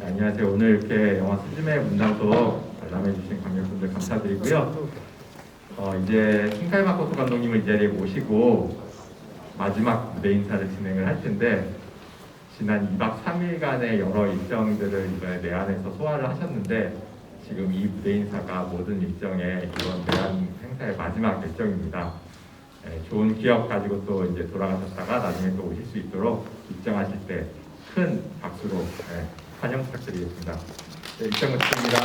네, 안녕하세요. 오늘 이렇게 영화 스즈메 문단속 관람해주신 관객분들 감사드리고요. 이제 신카이 마코토 감독님을 이 자리에 모시고 마지막 무대 인사를 진행을 할 텐데, 지난 2박 3일간의 여러 일정들을 이번에 내한에서 소화를 하셨는데, 지금 이 무대 인사가 모든 일정의 이번 내한 행사의 마지막 일정입니다. 좋은 기억 가지고 또 이제 돌아가셨다가 나중에 또 오실 수 있도록 입장하실 때 큰 박수로 환영 부탁드리겠습니다. 네, 입장 부탁드립니다.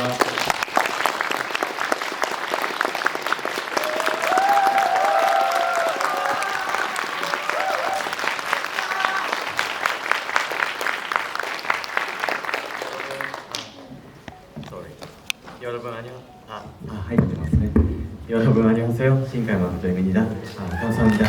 여러분 안녕.入ってますね。여러분 안녕하세요. 신카이 마코토입니다. 감사합니다.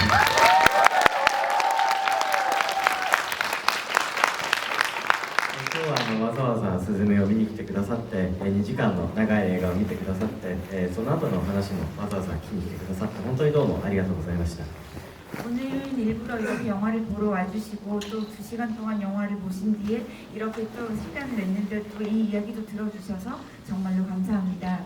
今日はわざわざスズメを見に来てくださって、2時間の長い映画を見てくださって、その後の話もわざわざ聞きに来てくださって本当にどうもありがとうございました。 오늘은 일부러 이렇게 영화를 보러 와주시고 또 2시간 동안 영화를 보신 뒤에 이렇게 또 시간을 냈는데 또 이 이야기도 들어주셔서 정말로 감사합니다.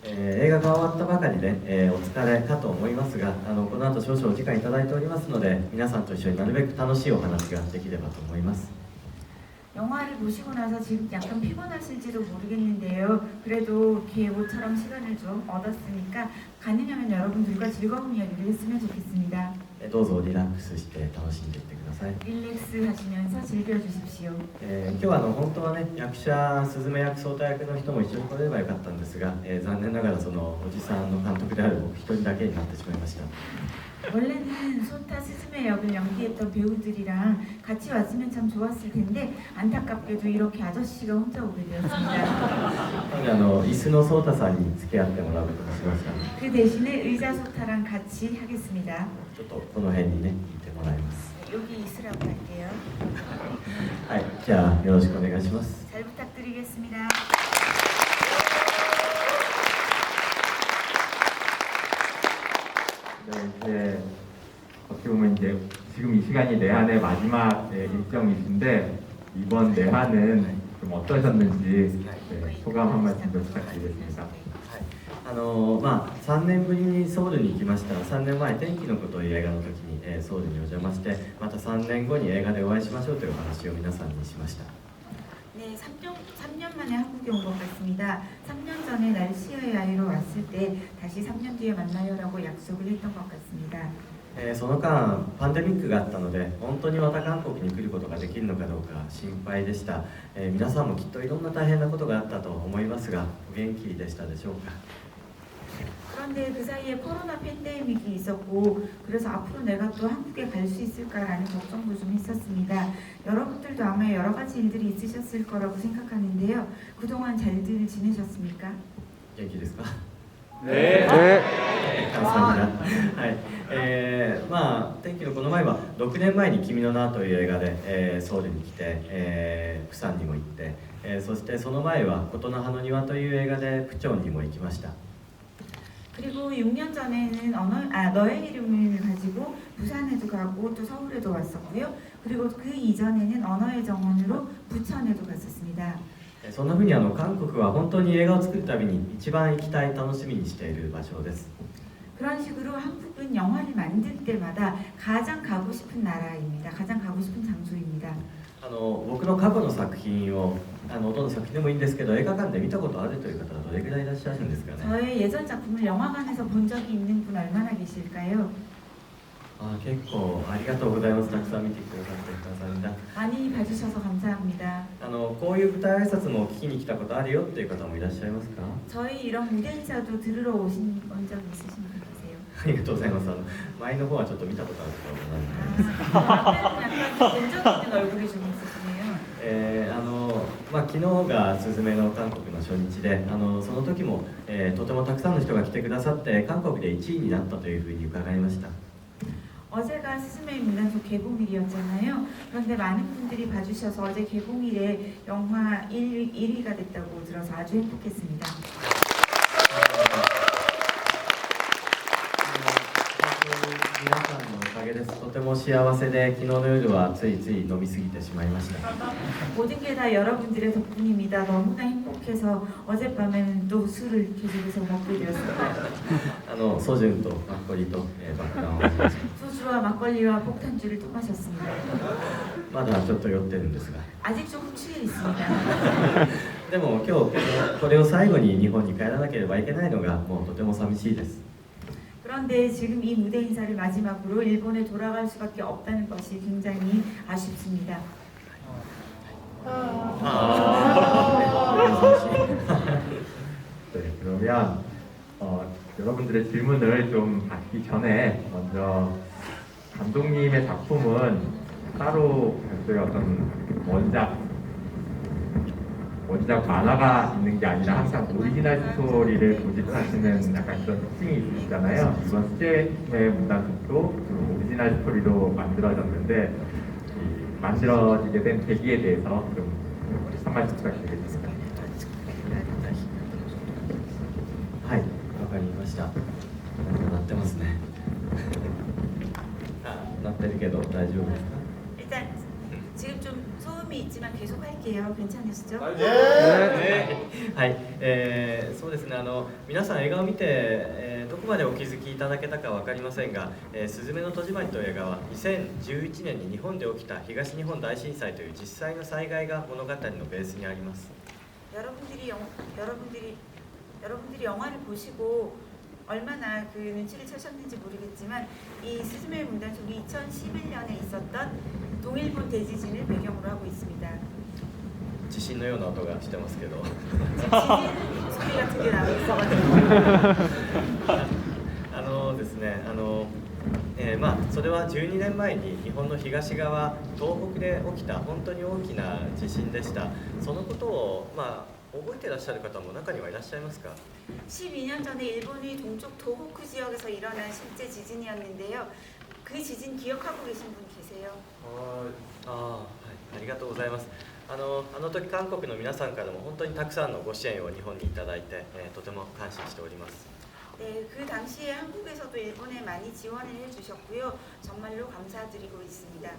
映画が終わったばかりで、お疲れかと思いますが、この後少々お時間いただいておりますので、皆さんと一緒になるべく楽しいお話ができればと思います。 영화를 보시고 나서 지금 약간 피곤하실지도 모르겠는데요. 그래도 이렇게 모처럼 시간을 좀 얻었으니까 가능하면 여러분들과 즐거운 이야기를 했으면 좋겠습니다. どうぞリラックスして楽しんでいってください。 릴렉스 하시면서 즐겨주십시오. 今日は本当はね、役者スズメ役総太役の人も一緒に来ればよかったんですが、残念ながらそのおじさんの監督である僕一人だけになってしまいました。 원래는 소타 스즈메 역을 연기했던 배우들이랑 같이 왔으면 참 좋았을 텐데 안타깝게도 이렇게 아저씨가 혼자 오게 되었습니다. 椅子のソータさんに付き合ってもらうことにしました。 그 대신에 의자 소타랑 같이 하겠습니다. ちょっとこの辺にね、いてもらいます。 여기 있으라고 할게요. はい、じゃあよろしくお願いします。 잘 부탁드리겠습니다. 네, 어떻게 보면 이제 지금 이 시간이 내한의 마지막 일정이신데, 이번 내한은 좀 어떠셨는지 소감 한 말씀 좀 부탁드리겠습니다. 3年ぶりにソウルに行きました。3年前天気の子という映画の時に、ソウルにお邪魔して、また3年後に映画でお会いしましょうというお話を皆さんにしました。 네, 3년 만에 한국에 온 것 같습니다. 3년 전에 날씨의 아이로 왔을 때 다시 3년 뒤에 만나요라고 약속을 했던 것 같습니다. その間パンデミックがあったので本当にまた韓国に来ることができるのかどうか心配でした。皆さんもきっといろんな大変なことがあったと思いますがお元気でしたでしょうか。 그런데 그 사이에 코로나 팬데믹이 있었고 그래서 앞으로 내가 또 한국에 갈 수 있을까라는 걱정도 좀 있었습니다. 여러분들도 아마 여러 가지 일들이 있으셨을 거라고 생각하는데요. 그동안 잘들 지내셨습니까? 元気ですか。 네. 감사합니다. はい、天気のこの前は6年前に君の名という映画で、ソウルに来て、プサンにも行って、そしてその前は琴の葉の庭という映画でプチョンにも行きました。 그리고 6년 전에는 너의 이름을 가지고 부산에도 가고 또 서울에도 왔었고요. 그리고 그 이전에는 언어의 정원으로 부천에도 갔었습니다. そんなふうに韓国は本当に映画を作るたびに一番行きたい楽しみにしている場所です。 그런 식으로 한국은 영화를 만들 때마다 가장 가고 싶은 나라입니다. 가장 가고 싶은 장소입니다. 僕の過去の作品をどの作品でもいいんですけど映画館で見たことあるという方はどれぐらいいらっしゃるんですかね。 저의 예전 작품을 영화관에서 본 적이 있는 분 얼마나 계실까요? 結構ありがとうございます。たくさん見てくださってくださるんだ。 많이 봐주셔서 감사합니다. こういう舞台挨拶も聞きに来たことあるよっていう方もいらっしゃいますか。 저희 이런 무대 인사도 들으러 오신 적 있으신 분 계세요? ありがとうございます。前の方はちょっと見たことあると思うんですけど 약간 본적 있는 얼굴이 좀 있으시네요. 昨日がスズメの韓国の初日でその時も、とてもたくさんの人が来てくださって韓国で1位になったというふうに伺いました。 어제가 스즈메 문단속 개봉일이었잖아요. 그런데 많은 분들이 봐주셔서 어제 개봉일에 영화 1위가 됐다고 들어서 아주 행복했습니다. 皆さんのおかげです。とてもも幸せで昨日の夜はついつい飲み過ぎてしまいました 모든 게 다 여러분들의 덕분입니다. 너무나 행복해서 어젯밤에는 또 술을 계속해서 먹게 되었습니다. ソジュンとマッコリと、爆弾をしました 소주와 막걸리와 폭탄주를 또 마셨습니다. まだちょっと酔ってるんですが 아직 조금 취해 있습니다. でも今日これを最後に日本に帰らなければいけないのがもうとても寂しいです 그런데 지금 이 무대 인사를 마지막으로 일본에 돌아갈 수밖에 없다는 것이 굉장히 아쉽습니다. 네, 그러면 여러분들의 질문을 좀 받기 전에 먼저 감독님의 작품은 따로 별도의 어떤 원작 만화가 있는 게 아니라 항상 오리지널 스토리를 고집하시는 약간 그런 특징이 있으시잖아요. 이번 수제의 문단속도 그 오리지널 스토리로 만들어졌는데 만들어지게 된 계기에 대해서 좀 한 말씀 부탁드리겠습니다. はい、わかりました。鳴ってますね。鳴ってるけど大丈夫ですか？ 일단 지금 좀 소음이 있지만 계속 할게요. 괜찮으시죠? はい、そうですね。皆さん映画を見て、どこまでお気づきいただけたかわかりませんが、すずめの戸締まりという映画は2011年に日本で起きた東日本大震災という実際の災害が物語のベースにあります。 여러분들이 영화를 보시고 얼마나 그 눈치를 채셨는지 모르겠지만 이 스즈메의 문단속이 2011년에 있었던 동일본 대지진을 배경으로 하고 있습니다. 地震のような音がしてますけど。 지진 소리 같은 게 나고 있어가지고 ですね、それは12年前に日本の東側東北で起きた本当に大きな地震でした。そのことを覚えていらっしゃる方も中にはいらっしゃいますか？ 12년 전에 일본의 동쪽 도호쿠 지역에서 일어난 실제 지진이었는데요. 그 지진 기억하고 계신 분 계세요? はい、ありがとうございます。あの時韓国の皆さんからも本当にたくさんのご支援を日本にいただいて、とても感謝しております。 네, 그 당시에 한국에서도 일본에 많이 지원을 해주셨고요. 정말로 감사드리고 있습니다.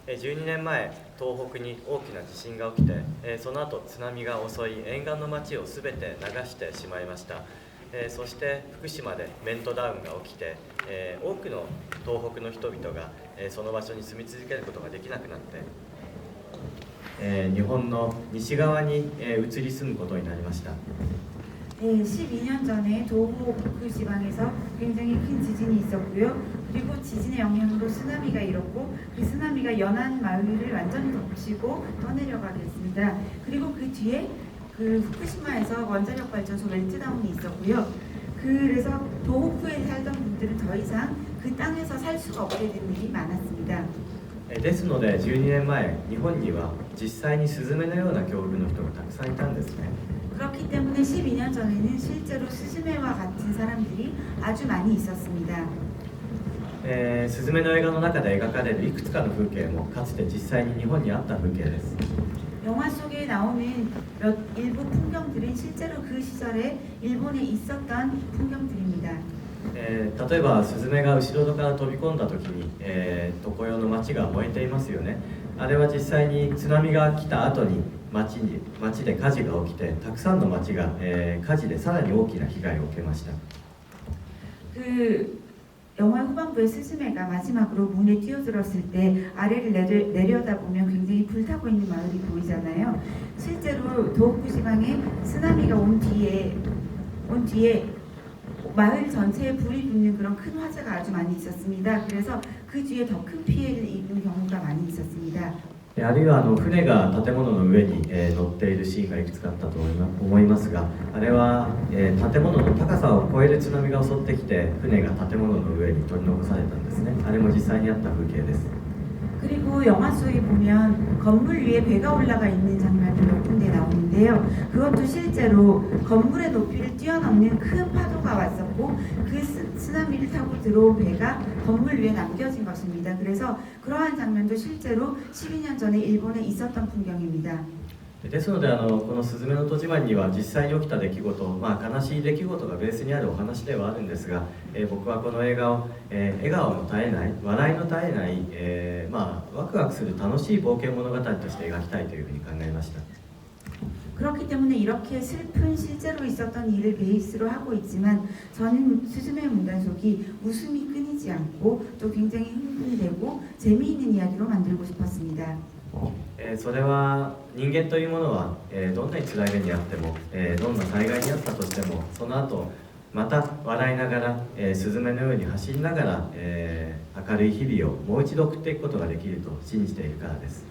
12年前、東北に大きな地震が起きて、その後津波が襲い沿岸の町をすべて流してしまいました。そして福島でメントダウンが起きて、多くの東北の人々がその場所に住み続けることができなくなって、日本の西側に移り住むことになりました。 네, 12년 전에 도호쿠 지방에서 굉장히 큰 지진이 있었고요. 그리고 지진의 영향으로 쓰나미가 일었고 그 쓰나미가 연안 마을을 완전히 덮치고 떠내려가게 됐습니다. 그리고 그 뒤에 그 후쿠시마에서 원자력 발전소 멜트다운이 있었고요. 그래서 도호쿠에 살던 분들은 더 이상 그 땅에서 살 수가 없게 된 일이 많았습니다. ですので12年前、日本には実際にスズメのような境遇の人がたくさんいたんですね。 그렇기 때문에 12년 전에는 실제로 스즈메와 같은 사람들이 아주 많이 있었습니다. スズメの映画の中で描かれるいくつかの風景もかつて実際に日本にあった風景です。 영화 속에 나오는 일부 풍경들은 실제로 그 시절에 일본에 있었던 풍경들입니다. 例えばスズメが後ろ戸から飛び込んだ時に、常世の町が燃えていますよね。あれは実際に津波が来た後に町で火事が起きてたくさんの町が、火事でさらに大きな被害を受けました。 그 영화 후반부에 스즈메가 마지막으로 문에 뛰어들었을 때 아래를 내려다보면 굉장히 불타고 있는 마을이 보이잖아요. 실제로 도호쿠 지방에 쓰나미가 온 뒤에 마을 전체에 불이 붙는 그런 큰 화재가 아주 많이 있었습니다. 그래서 그 뒤에 더 큰 피해를 입은 경우가 많이 있었습니다. あるいは船が建物の上に、乗っているシーンがいくつかあったと思いますが、あれは、建物の高さを超える津波が襲ってきて船が建物の上に取り残されたんですね。あれも実際にあった風景です。 그리고 영화 속에 보면 건물 위에 배가 올라가 있는 장면이 몇 군데 나오는데요. 그것도 실제로 건물의 높이를 뛰어넘는 큰 파도가 왔었고 그 쓰나미를 타고 들어온 배가 건물 위에 남겨진 것입니다. 그래서 그러한 장면도 실제로 12년 전에 일본에 있었던 풍경입니다. ですのでこの「すずめの戸締まり」には実際に起きた出来事、悲しい出来事がベースにあるお話ではあるんですが、僕はこの映画を、笑顔の絶えない笑いの絶えない、ワクワクする楽しい冒険物語として描きたいというふうに考えました。 그렇기 때문에 이렇게 슬픈 실제로 있었던 일을 베이스로 하고 있지만 저는 스즈메의 문단속이 웃음이 끊이지 않고 또 굉장히 흥분되고 재미있는 이야기로 만들고 싶었습니다. それは人間というものは、どんなに辛い目にあっても、どんな災害にあったとしてもその後また笑いながら、スズメのように走りながら、明るい日々をもう一度送っていくことができると信じているからです。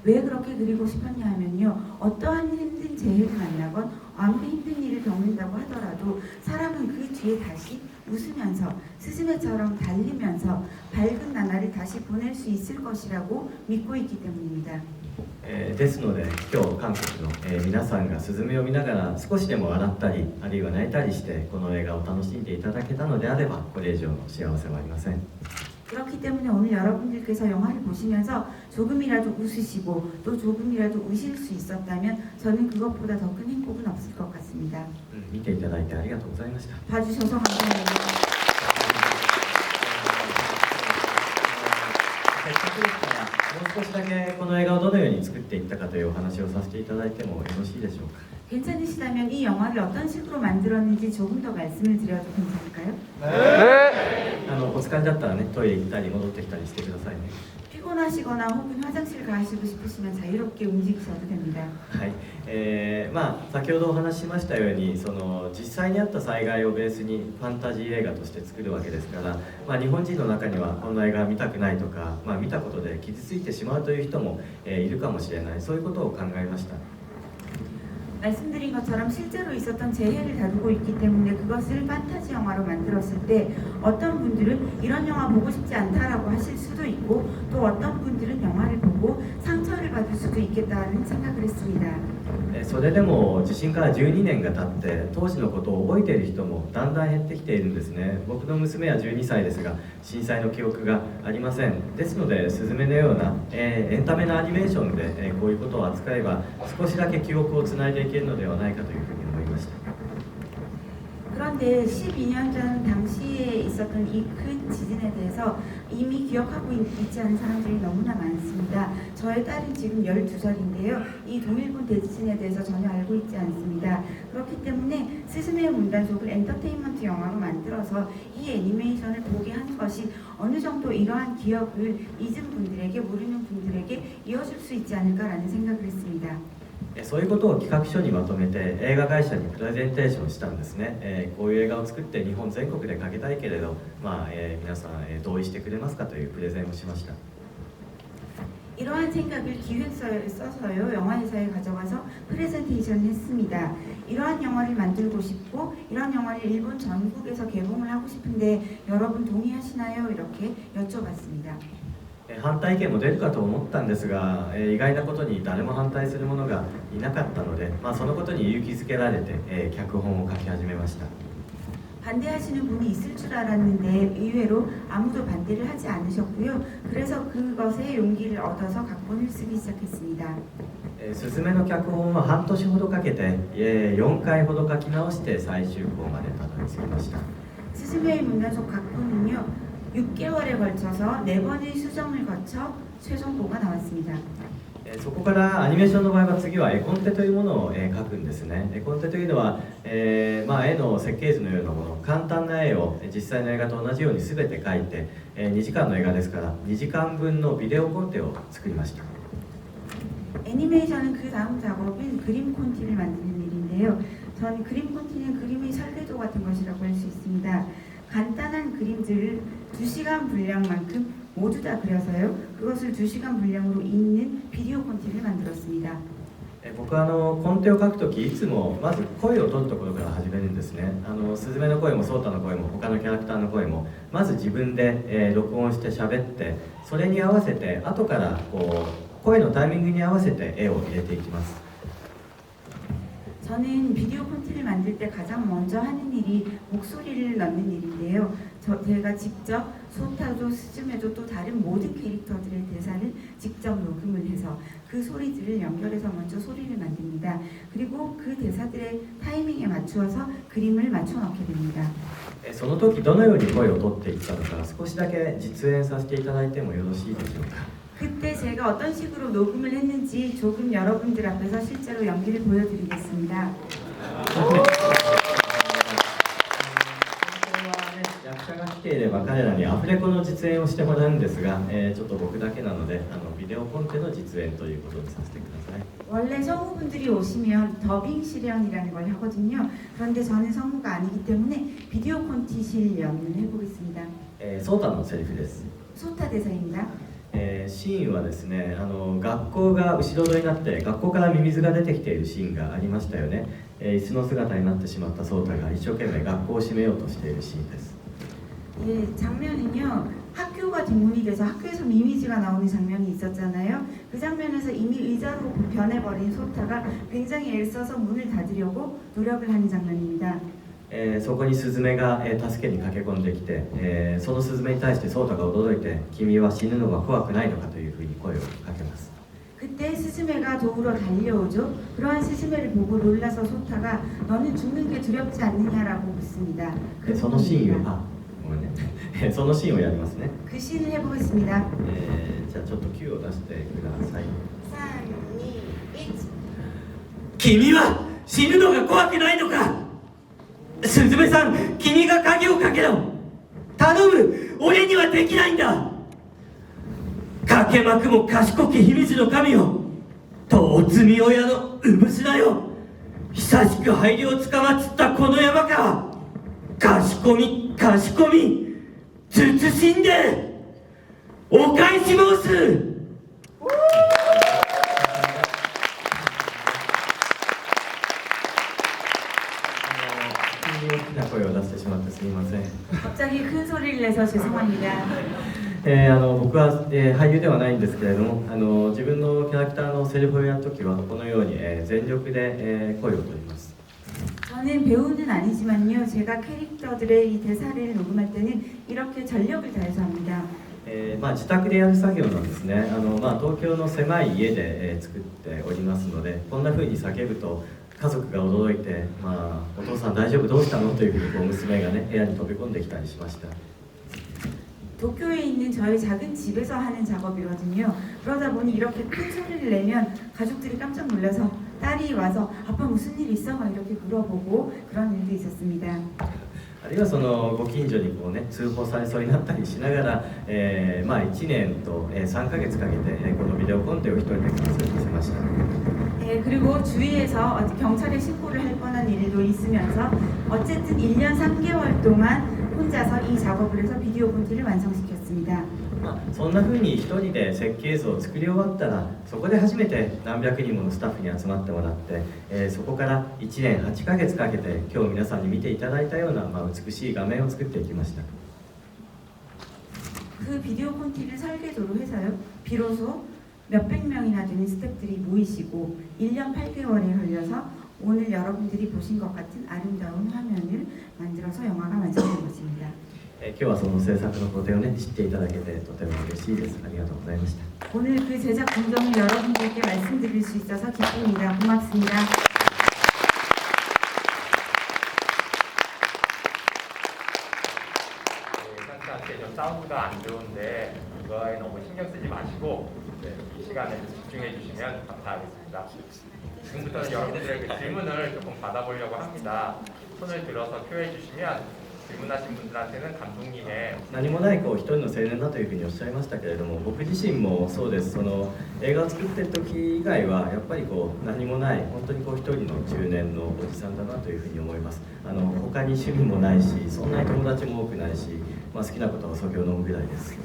왜 그렇게 그리고 싶었냐 하면요. 어떠한 힘든 재해를 만나건 아무리 힘든 일을 겪는다고 하더라도 사람은 그 뒤에 다시 웃으면서 스즈메처럼 달리면서 밝은 나날을 다시 보낼 수 있을 것이라고 믿고 있기 때문입니다. ですので今日韓国の、皆さんがスズメを見ながら少しでも笑ったりあるいは泣いたりしてこの映画を楽しんでいただけたのであればこれ以上の幸せはありません。 그렇기 때문에 오늘 여러분들께서 영화를 보시면서 조금이라도 웃으시고 또 조금이라도 우실 수 있었다면 저는 그것보다 더 큰 행복은 없을 것 같습니다. 見ていただいてありがとうございました。 봐주셔서 감사합니다. せっかくですからもう少しだけこの映画をどのように作っていったかというお話をさせていただいてもよろしいでしょうか。 괜찮으시다면 이 영화를 어떤 식으로 만들었는지 조금 더 말씀을 드려도 괜찮을까요? お疲れだったらねトイレ行ったり戻ってきたりしてくださいね。 피곤하시거나 혹은 화장실 가시고 싶으시면 자유롭게 움직이셔도 됩니다. はい、先ほどお話ししましたようにその実際にあった災害をベースにファンタジー映画として作るわけですから、日本人の中にはこの映画見たくないとか、見たことで傷ついてしまうという人も、いるかもしれないそういうことを考えました。 말씀드린 것처럼 실제로 있었던 재해를 다루고 있기 때문에 그것을 판타지 영화로 만들었을 때 어떤 분들은 이런 영화 보고 싶지 않다라고 하실 수도 있고 또 어떤 분들은 영화를 보고 상처를 받을 수도 있겠다는 생각을 했습니다. それでも地震から12年が経って当時のことを覚えている人もだんだん減ってきているんですね。僕の娘は12歳ですが震災の記憶がありません。ですのでスズメのような、エンタメのアニメーションで、こういうことを扱えば少しだけ記憶をつないでいけるのではないかというふうに思いました。 그런데 12년 전 당시에 있었던 이 큰 지진에 대해서 이미 기억하고 있지 않은 사람들이 너무나 많습니다. 저의 딸은 지금 12살인데요. 이 동일본 대지진에 대해서 전혀 알고 있지 않습니다. 그렇기 때문에 스즈메의 문단속을 엔터테인먼트 영화로 만들어서 이 애니메이션을 보게 한 것이 어느 정도 이러한 기억을 잊은 분들에게 모르는 분들에게 이어줄 수 있지 않을까라는 생각을 했습니다. そういうことを企画書にまとめて映画会社にプレゼンテーションしたんですね。こういう映画を作って日本全国でかけたいけれど、皆さん、同意してくれますかというプレゼンをしました。 이러한 생각을 기획서에 써서요 영화회사에 가져가서 프레젠테이션을 했습니다. 이러한 영화를 만들고 싶고 이런 영화를 일본 전국에서 개봉을 하고 싶은데 여러분 동의하시나요? 이렇게 여쭤봤습니다. 反対意見も出るかと思ったんですが、意外なことに誰も反対する者がいなかったので、そのことに勇気づけられて、脚本を書き始めました。 반대하시는 분이 있을 줄 알았는데 의외로 아무도 반대를 하지 않으셨고요. 그래서 그것에 용기를 얻어서 각본을 쓰기 시작했습니다. すずめの脚本は半年ほどかけて、4回ほど書き直して最終稿までたどり着きました。 스즈메의 문단속 각본은요 6개월에 걸쳐서 4번의 수정을 거쳐 최종보가 나왔습니다. そこからアニメーションの場合は次は絵コンテというものを描くんですね。絵コンテというのは、絵の設計図のようなもの、簡単な絵を実際の映画と同じように全て描いて、2時間の映画ですから2時間分のビデオコンテを作りました。 애니메이션은 그 다음 작업인 그림 콘티를 만드는 일인데요. 전 그림 콘티는 그림의 설계도 같은 것이라고 할 수 있습니다. 간단한 그림들을 2시간 분량만큼 모두 다 그려서요. 그것을 2시간 분량으로 잇는 비디오 콘티를 만들었습니다. 僕はコンテを書くときいつもまず声を取るところから始めるんですね。スズメの声もソータの声も他のキャラクターの声もまず自分で、録音して喋ってそれに合わせて後からこう声のタイミングに合わせて絵を入れていきます。 저는 비디오 콘티를 만들 때 가장 먼저 하는 일이 목소리를 넣는 일인데요. 제가 직접 소타도 스즈메도 또 다른 모든 캐릭터들의 대사를 직접 녹음을 해서 그 소리들을 연결해서 먼저 소리를 만듭니다. 그리고 그 대사들의 타이밍에 맞추어서 그림을 맞춰 넣게 됩니다. その時どのように声を取っていったのか少しだけ実演させていただいてもよろしいでしょうか。 그때 제가 어떤 식으로 녹음을 했는지 조금 여러분들 앞에서 실제로 연기를 보여드리겠습니다. 役者が来ていれば彼らにアフレコの実演をしてもらうんですが、ちょっと僕だけなのでビデオコンテの実演ということにさせてください。 원래 성우분들이 오시면 더빙 실연이라는 걸 하거든요. 그런데 저는 성우가 아니기 때문에 비디오 콘티 실연을 해보겠습니다. ソータのセリフです。 소타 대사입니다. シーンはですね、学校が後ろ戸になって学校からミミズが出てきているシーンがありましたよね。椅子の姿になってしまったソータが一生懸命学校を閉めようとしているシーンです。 예, 장면은요. 학교가 뒷문이 돼서 학교에서 미미지가 나오는 장면이 있었잖아요. 그 장면에서 이미 의자로 변해버린 소타가 굉장히 애써서 문을 닫으려고 노력을 하는 장면입니다. そこにスズメが、助けに駆け込んできて、そのスズメに対してソータが驚いて「君は死ぬのが怖くないのか」というふうに声をかけます。 그때 스즈메가 도우러 달려오죠. 그러한 스즈메를 보고 놀라서 소타가 너는 죽는 게 두렵지 않느냐라고 묻습니다. そのシーンをごめんねそのシーンをやりますね。 그 씬을 해보겠습니다. じゃあちょっと Q を出してください。 3, 2, 1. 君は死ぬのが怖くないのか。スズメさん、君が鍵をかけろ。頼む、俺にはできないんだ。かけまくも賢き秘密の神よ。とおつみ親の産むしだよ。久しく灰をつかまつったこの山か。賢み、賢み、慎んでお返し申す。大きな声を出してしまってすみません。 갑자기 큰 소리를 내서 죄송합니다. 僕は、俳優ではないんですけれども、自分のキャラクターのセリフをやるときはこのように、全力で、声を取ります。 저는 배우는 아니지만요. 제가 캐릭터들의 이 대사를 녹음할 때는 이렇게 전력을 다해서 합니다. 自宅でやる作業なんですね。東京の狭い家で、作っておりますので、こんな風に叫ぶと家族が驚いて、お父さん大丈夫どうしたのというふうにこう娘がね部屋に飛び込んできたりしました。 도쿄에 있는 저희 작은 집에서 하는 작업이거든요. 그러다 보니 이렇게 큰 소리를 내면 가족들이 깜짝 놀라서 딸이 와서 아빠 무슨 일 있어? 막 이렇게 물어보고 그런 일도 있었습니다. あるいはそのご近所にこうね通報されそうになったりしながら、1年と、3ヶ月かけて、このビデオコンテを一人で完成させました。 그리고 주위에서 경찰에 신고를 할 뻔한 일도 있으면서 어쨌든 1년 3개월 동안 혼자서 이 작업을 해서 비디오 콘티를 완성시켰습니다. そんな風に一人で設計図を作り終わったらそこで初めて何百人ものスタッフに集まってもらって、そこから1年8ヶ月かけて今日皆さんに見ていただいたような、美しい画面を作っていきました。 그 비디오 콘티를 설계도로 해서요. 비로소 몇백 명이나 되는 스태프들이 모이시고 1년 8개월이 걸려서 오늘 여러분들이 보신 것 같은 아름다운 화면을 만들어서 영화가 완성된 것입니다. 今日はその制作の工程をね知っていただけてとても嬉しいです。ありがとうございました。 오늘 그 제작 과정을 여러분들께 말씀드릴 수 있어서 기쁩니다. 고맙습니다. 상태한테 좀 사운드가 안 좋은데 그거에 너무 신경 쓰지 마시고 이 시간에 집중해 주시면 감사하겠습니다. 지금부터는 여러분들의 그 질문을 조금 받아보려고 합니다. 손을 들어서 표해 주시면 질문하신 분들한테는 감독님의 何もない一人の青年だというふうにおっしゃいましたけれども、僕自身もそうです。その映画を作ってる時以外はやっぱり何もない本当に一人の中年のおじさんだなというふうに思います。他に趣味もないし、そんなに友達も多くないし、好きなことはお酒を飲むぐらいです。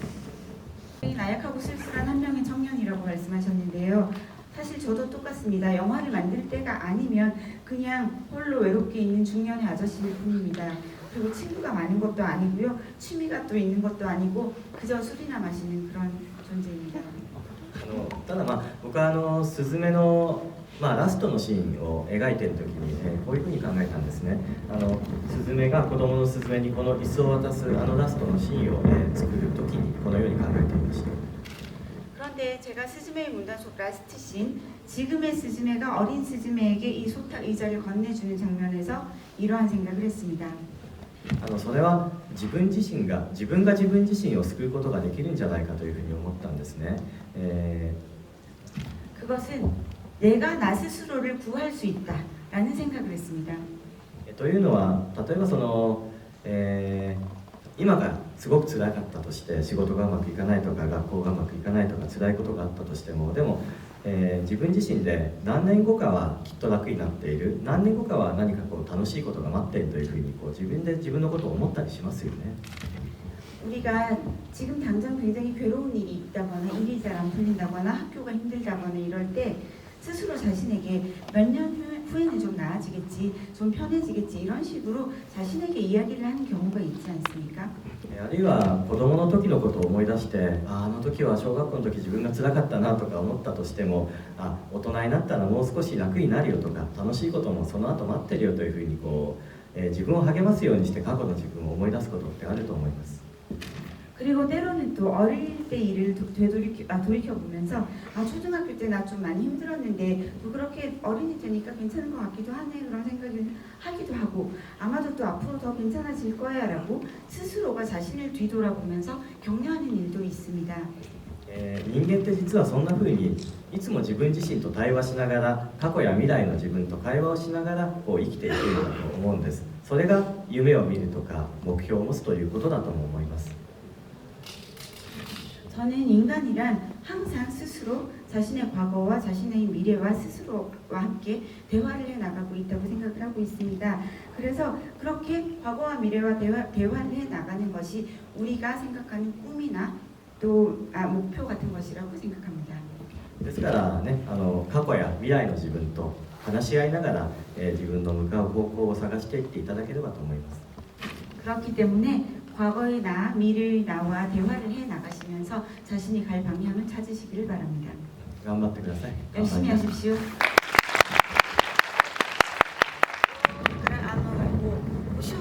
나약하고 쓸쓸한 한 명의 청년이라고 말씀하셨는데요. 사실 저도 똑같습니다. 영화를 만들 때가 아니면 그냥 홀로 외롭게 있는 중년의 아저씨일 뿐입니다. 그리고 친구가 많은 것도 아니고요. 취미가 또 있는 것도 아니고 그저 술이나 마시는 그런 존재입니다. ただ僕はスズメのラストのシーンを描いている時に、こういうふうに考えたんですね。スズメが子供のスズメにこの椅子を渡すラストのシーンを、作る時にこのように考えていました。 그런데 그런데 제가 스즈메의 문단 속 라스트 씬, 지금의 스즈메가 어린 스즈메에게 이 소타 의자를 건네주는 장면에서 이러한 생각을 했습니다. それは自分自身が自分自身を救うことができるんじゃないかというふうに思ったんですね。 그것은 내가 나 스스로를 구할 수 있다라는 생각을 했습니다. というのは例えば今がすごく辛かったとして仕事がうまくいかないとか学校がうまくいかないとか辛いことがあったとしてもでも、自分自身で何年後かはきっと楽になっている何年後かは何か楽しいことが待っているというふうに自分で自分のことを思ったりしますよね。 우리가 지금 당장 굉장히 괴로운 일이 있다거나 일이 잘 안 풀린다거나 학교가 힘들다거나 이럴 때 스스로 자신에게 몇 년 후에는 좀 나아지겠지, 좀 편해지겠지 이런 식으로 자신에게 이야기를 하는 경우가 있지 않습니까? あるいは子供の時のことを思い出してあの時は小学校の時自分が辛かったなとか思ったとしても大人になったらもう少し楽になるよとか楽しいこともその後待ってるよというふうに自分を励ますようにして過去の自分を思い出すことってあると思います。 그리고 때로는 또 어릴 때 일을 돌이켜보면서 초등학교 때 나 좀 많이 힘들었는데 또 그렇게 어른이 되니까 괜찮은 것 같기도 하네 그런 생각을 하기도 하고 아마도 또 앞으로 더 괜찮아질 거야 라고 스스로가 자신을 뒤돌아보면서 격려하는 일도 있습니다. 人間って実はそんな風にいつも自分自身と対話しながら過去や未来の自分と会話をしながら生きていくんだと思うんです。それが夢を見るとか目標を持つということだとも思います。 저는 인간이란 항상 스스로 자신의 과거와 자신의 미래와 스스로와 함께 대화를 해나가고 있다고 생각을 하고 있습니다. 그래서 그렇게 과거와 미래와 대화를 해나가는 것이 우리가 생각하는 꿈이나 또 목표 같은 것이라고 생각합니다. ですからね、過去や未来の自分と話し合いながら、自分の向かう方向を探していっていただければと思います。 그렇기 때문에 과거의 나, 미래의 나와 대화를 해 나가시면서 자신이 갈 방향을 찾으시기를 바랍니다. 頑張ってください。 열심히 하십시오. 保証の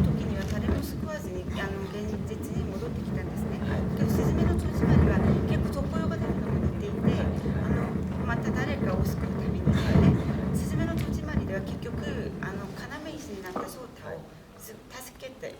時には誰も救わずに現実に戻ってきたんですね。けどスズメの戸締まりは結構特効が出るのも似ていて、また誰かを救うためにですね。スズメの戸締まりでは結局要石になったソータを助けて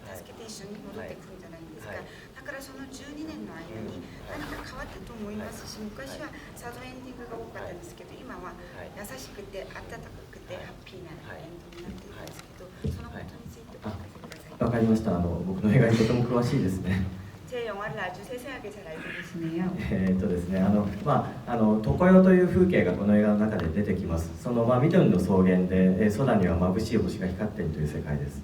一緒に戻ってくるんじゃないですか。だからその12年の間に何か変わったと思いますし、昔はサードエンディングが多かったんですけど、今は優しくて温かくてハッピーなエンドになっているんですけど、そのことについてお聞かせください。わかりました。僕の映画にとても詳しいですね。 제 영화를 아주 세세하게 잘 알고 계시네요. ですね、常世という風景がこの映画の中で出てきます。緑の草原で、空には眩しい星が光っているという世界です。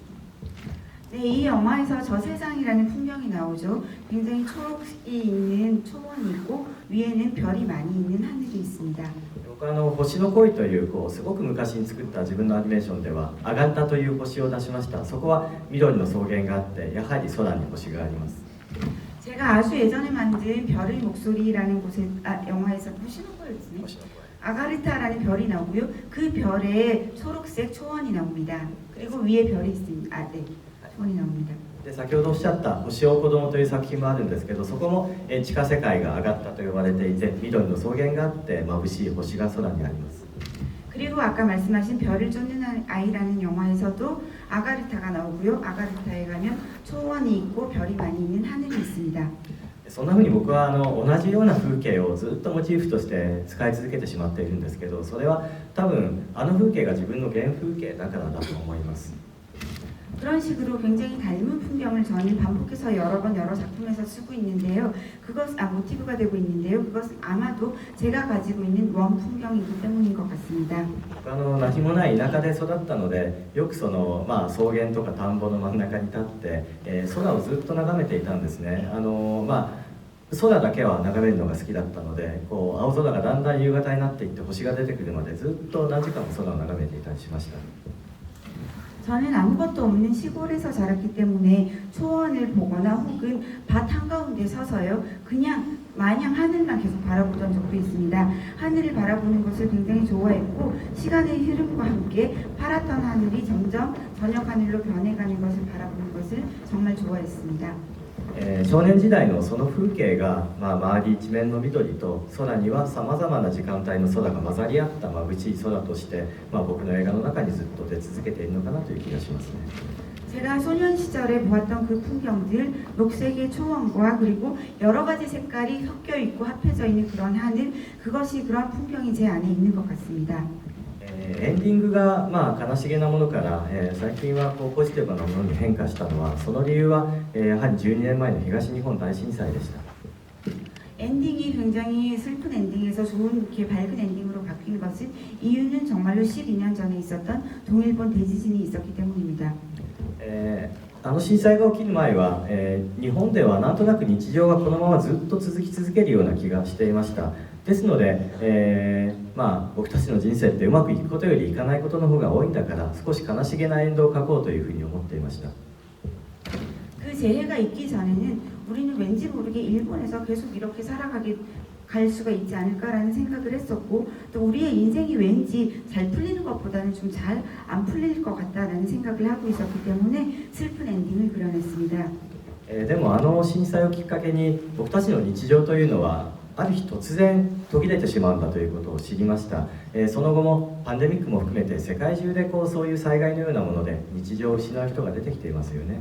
네, 이 영화에서 저 세상이라는 풍경이 나오죠. 굉장히 초록이 있는 초원이 있고 위에는 별이 많이 있는 하늘이 있습니다. 僕星の恋というすごく昔に作った自分のアニメーションではアガンタという星を出しました。そこは緑の草原があってやはり空に星があります。 제가 아주 예전에 만든 별의 목소리라는 영화에서 호시노코였네. 아가르타라는 별이 나오고요. 그 별에 초록색 초원이 나옵니다. 그리고 위에 별이 있습니다. 네, 초원이 나옵니다. で先ほどおっしゃった「星を子供」という作品もあるんですけどそこも地下世界が上がったと呼ばれていて緑の草原があって眩しい星が空にあります。 그리고 아까 말씀하신 별을 쫓는 아이라는 영화에서도 아가르타가 나오고요. 아가르타에 가면 초원이 있고 별이 많이 있는 하늘이 있습니다. そんな風に僕は同じような風景をずっとモチーフとして使い続けてしまっているんですけどそれは多分風景が自分の原風景だからだと思います。 그런 식으로 굉장히 닮은 풍경을 저는 반복해서 여러 번 여러 작품에서 쓰고 있는데요. 모티브가 되고 있는데요. 그것은 아마도 제가 가지고 있는 원 풍경이기 때문인 것 같습니다. 何もない田舎で育ったのでよく草原とか田んぼの真ん中に立って、空をずっと眺めていたんですね。空だけは眺めるのが好きだったので青空がだんだん夕方になっていって星が出てくるまでずっと何時間も空を眺めていたりしました。 저는 아무것도 없는 시골에서 자랐기 때문에 초원을 보거나 혹은 밭 한가운데 서서요 그냥 마냥 하늘만 계속 바라보던 적도 있습니다. 하늘을 바라보는 것을 굉장히 좋아했고 시간의 흐름과 함께 파랗던 하늘이 점점 저녁 하늘로 변해가는 것을 바라보는 것을 정말 좋아했습니다. 少年時代のその風景が、周り一面の緑と空にはさまざまな時間帯の空が混ざり合った眩しい空として、僕の映画の中にずっと出続けているのかなという気がしますね。 제가 소년 시절에 보았던 그 풍경들, 녹색의 초원과 그리고 여러 가지 색깔이 섞여 있고 합해져 있는 그런 하늘, 그것이 그런 풍경이 제 안에 있는 것 같습니다. エンディングが、悲しげなものから、最近はポジティブなものに変化したのは、その理由は、やはり12年前の東日本大震災でした。 엔딩이 굉장히 슬픈 엔딩에서 좋은 이렇게 밝은 엔딩으로 바뀐 것은 이유는 정말로 12년 전에 있었던 동일본 대지진이 있었기 때문입니다. あの震災が起きる前は、日本ではなんとなく日常がこのままずっと続き続けるような気がしていました。ですので、僕たちの人生ってうまくいくことよりいかないことの方が多いんだから、少し悲しげなエンドを書こうというふうに思っていました。 그 재해가 있기 전에는 우리는 왠지 모르게 일본에서 계속 이렇게 살아가게 갈 수가 있지 않을까라는 생각을 했었고, 또 우리의 인생이 왠지 잘 풀리는 것보다는 좀 잘 안 풀릴 것 같다라는 생각을 하고 있었기 때문에 슬픈 엔딩을 그려냈습니다. でもあの震災をきっかけに僕たちの日常というのはある日突然途切れてしまうんだということを知りました。その後もパンデミックも含めて世界中でそういう災害のようなもので日常を失う人が出てきていますよね。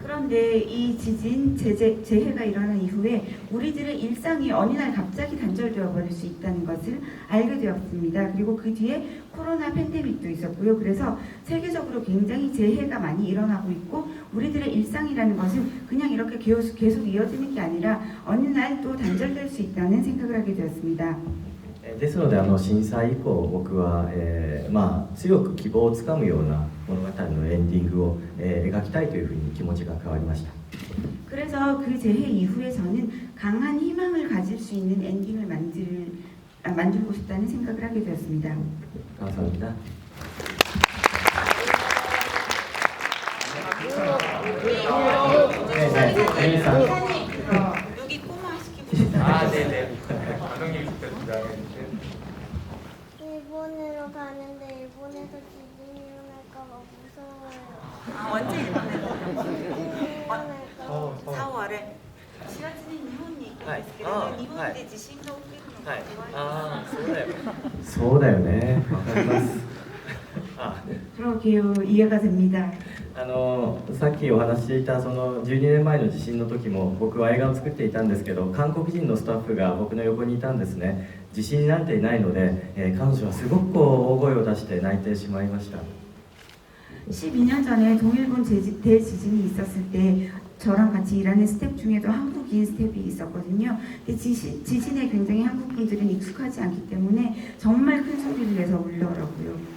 그런데 이 지진, 재해가 일어난 이후에 우리들의 일상이 어느 날 갑자기 단절되어 버릴 수 있다는 것을 알게 되었습니다. 그리고 그 뒤에 코로나 팬데믹도 있었고요. 그래서 세계적으로 굉장히 재해가 많이 일어나고 있고, 우리들의 일상이라는 것은 그냥 이렇게 계속 이어지는 게 아니라 어느 날 또 단절될 수 있다는 생각을 하게 되었습니다. ですので震災以降僕は、強く希望をつかむような物語のエンディングを、描きたいというふうに気持ちが変わりました。 그래서 그 재해 이후에 저는 강한 희망을 가질 수 있는 엔딩을 만들고 싶다는 생각을 하게 되었습니다. 감사합니다. 여기 꼬마 시키고 네네. 감독님이 직접 주장해 주신. 일본으로 가는데 일본에서 지진이 일어날까봐 무서워요. 언제 일본에 일어날까봐. 4월에 4月に日本に行くんですけれど、日本で地震が起きるのが怖いです。そうだよね。わかります。그러게요. 이해가 됩니다. さっきお話ししていたその12年前の地震の時も僕は映画を作っていたんですけど、韓国人のスタッフが僕の横にいたんですね。地震なんていないので、彼女はすごく大声を出して泣いてしまいました。 12년 전에 동일본 대지진이 있었을 때 저랑 같이 일하는 스텝 중에도 한국인 스텝이 있었거든요. 근데 지진에 굉장히 한국분들은 익숙하지 않기 때문에 정말 큰 소리를 내서 울더라고요.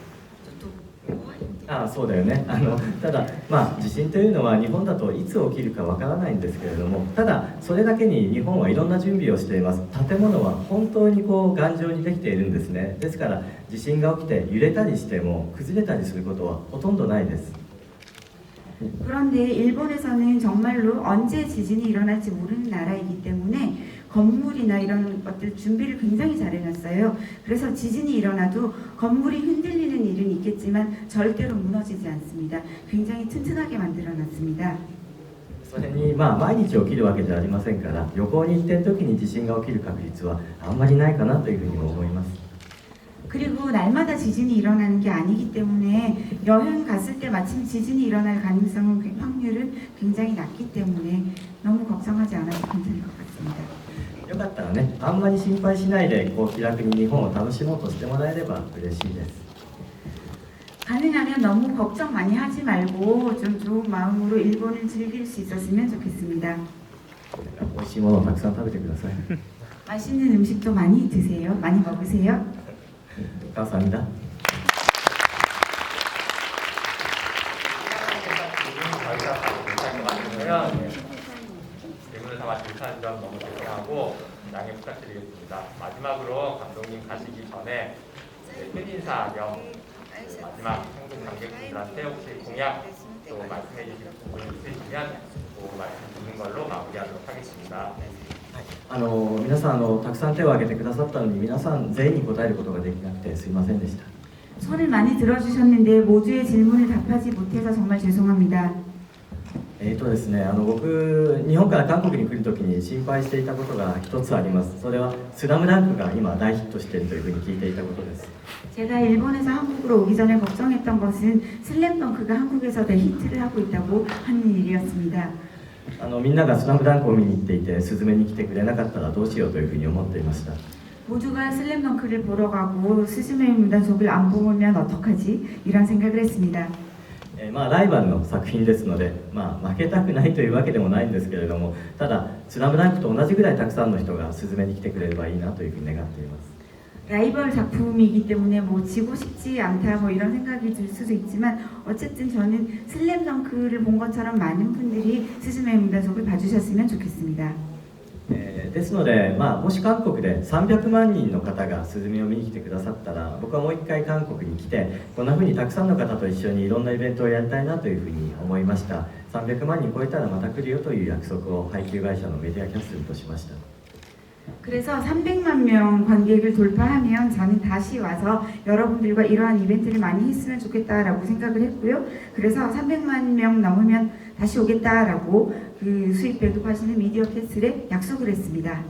そうだよね。ただ、地震というのは日本だといつ起きるかわからないんですけれども、ただそれだけに日本はいろんな準備をしています。建物は本当に頑丈にできているんですね。ですから地震が起きて揺れたりしても崩れたりすることはほとんどないです。 그런데 일본에서는 정말로 언제 지진이 일어날지 모르는 나라이기 때문에 건물이나 이런 것들 준비를 굉장히 잘 해놨어요. 그래서 지진이 일어나도 건물이 흔들리는 일은 있겠지만 절대로 무너지지 않습니다. 굉장히 튼튼하게 만들어놨습니다. それに毎日起きるわけじゃありませんから、旅行に行ってる時に地震が起きる確率はあんまりないかなというふうにも思います。 그리고 날마다 지진이 일어나는 게 아니기 때문에 여행 갔을 때 마침 지진이 일어날 확률은 굉장히 낮기 때문에 너무 걱정하지 않아도 괜찮을 것 같습니다. よかったらね、あんまり心配しないで気楽に日本を楽しもうとしてもらえれば嬉しいです。 가능하면 너무 걱정 많이 하지 말고 좀 좋은 마음으로 일본을 즐길 수 있었으면 좋겠습니다. 美味しいものをたくさん食べてください。 맛있는 음식도 많이 드세요. 많이 먹으세요. 감사합니다. 질문을 담아 질문한 점 너무 죄송하고 양해 부탁드리겠습니다. 마지막으로 감독님 가시기 전에 끝인사 겸 마지막 한국 관객분들한테 혹시 공약 또 말씀해 주실 부분이 있으시면 또 말씀 듣는 걸로 마무리하도록 하겠습니다. 皆さんたくさん手を挙げてくださったのに皆さん全員に答えることができなくてすいませんでした。 손을 많이 들어주셨는데 모두의 질문을 답하지 못해서 정말 죄송합니다. ですね、僕、日本から韓国に来るときに心配していたことが一つあります。それは、スラムダンクが今大ヒットしているというふうに聞いていたことです。 제가 일본에서 한국으로 오기 전에 걱정했던 것은 슬램덩크가 한국에서 대히트를 하고 있다고 하는 일이었습니다. みんながスラムダンクを見に行っていて、スズメに来てくれなかったらどうしようというふうに思っていました。 모두가 슬램덩크를 보러 가고 스즈메의 문단속을 안 보면 어떡하지? 이런 생각을 했습니다. ライバルの作品ですので、負けたくないというわけでもないんですけれども、ただ、スラムダンクと同じぐらいたくさんの人がスズメに来てくれればいいなというふうに願っています。 라이벌 작품이기 때문에 뭐 지고 싶지 않다 뭐 이런 생각이 들 수도 있지만 어쨌든 저는 슬램덩크를 본 것처럼 많은 분들이 스즈메의 문단속을 봐주셨으면 좋겠습니다. ですので、もし韓国で300万人の方がスズメを見に来てくださったら、僕はもう一回韓国に来て、こんな風にたくさんの方と一緒にいろんなイベントをやりたいなというふうに思いました。300万人超えたらまた来るよという約束を配給会社のメディアキャッスルとしました。 그래서 300만 명 관객을 돌파하면 저는 다시 와서 여러분들과 이러한 이벤트를 많이 했으면 좋겠다라고 생각을 했고요. 그래서 300만 명 넘으면 다시 오겠다라고 그 수익 배급하시는 미디어 캐슬에 약속을 했습니다.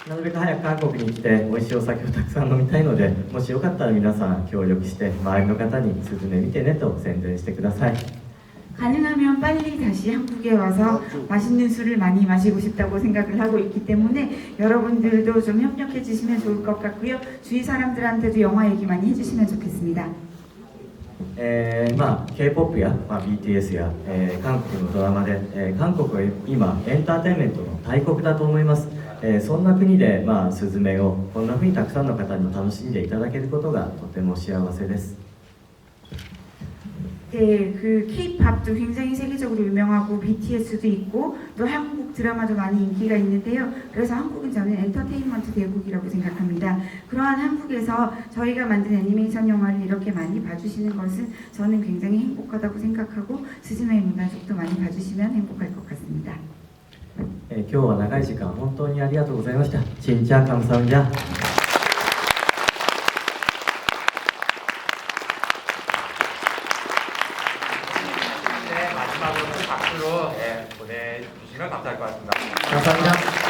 なるべく早く韓国に来て美味しいお酒をたくさん飲みたいので、もしよかったら皆さん協力して周りの方にスズメ見てねと宣伝してください。 가능하면 빨리 다시 한국에 와서 맛있는 술을 많이 마시고 싶다고 생각을 하고 있기 때문에 여러분들도 좀 협력해 주시면 좋을 것 같고요. 주위 사람들한테도 영화 얘기 많이 해주시면 좋겠습니다. K-POP や、BTS や、韓国のドラマで、韓国は今エンターテインメントの大国だと思います。そんな国で、スズメをこんな風にたくさんの方に楽しんでいただけることがとても幸せです。 네, 그 K-팝도 굉장히 세계적으로 유명하고 BTS도 있고 또 한국 드라마도 많이 인기가 있는데요. 그래서 한국은 저는 엔터테인먼트 대국이라고 생각합니다. 그러한 한국에서 저희가 만든 애니메이션 영화를 이렇게 많이 봐주시는 것은 저는 굉장히 행복하다고 생각하고 스즈메의 문단속도 많이 봐주시면 행복할 것 같습니다. 今日は長い時間本当にありがとうございました。진짜 감사합니다. 마지막으로 박수로 보내주시면 감사할 것 같습니다. 감사합니다.